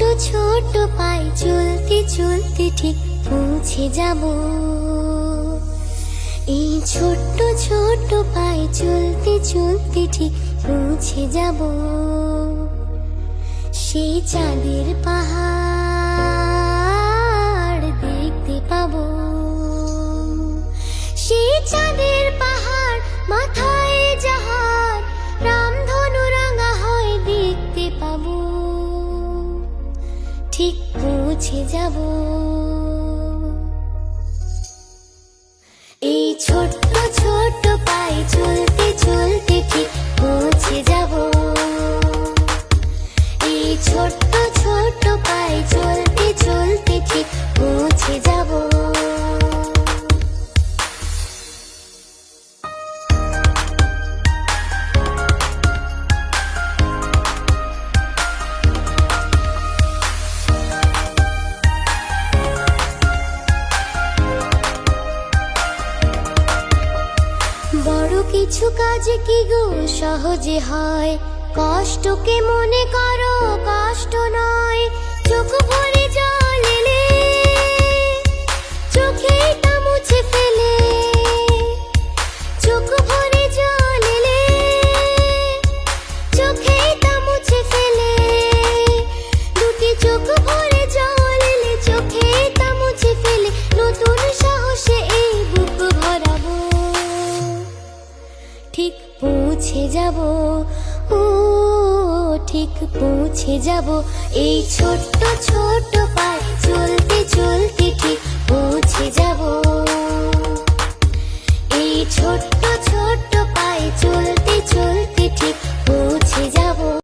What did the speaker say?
ছোট পায়ে চলতে চলতে ঠিক পৌঁছে যাব। এই ছোট্ট ছোট্ট পায়ে চলতে চলতে ঠিক পৌঁছে যাব সেই চাঁদের পাহাড় দেখতে পাবো। সেই চাঁদের পাহাড় মাথায় যাহার রামধনু রাঙা হয় দেখতে পাবো। ঠিক পৌঁছে যাব। এই ছোট্ট ছোট্ট পায়ে চলতে চলতে ঠিক পৌঁছে যাব। এই ছোট্ট ছোট্ট পায়ে চলতে চলতে ঠিক পৌঁছে যাব। বড় কিছু কাজ কি গো সহজে হয়, কষ্টকে মনে করো কষ্ট নয়। চোখ ভরে জল এলে চোখেটা মুছে ফেলে, চোখ ভরে জল এলে চোখেটা মুছে ফেলে। দুটি চোখ ভরে জল এলে চোখেটা মুছে ফেলে, নতুন সাহসে এই বুক ভরাবো। ঠিক পৌঁছে যাব, ও ঠিক পৌঁছে যাব। এই ছোট্ট ছোট্ট পায়ে চলতে চলতে ঠিক পৌঁছে যাব। এই ছোট্ট ছোট্ট পায়ে চলতে চলতে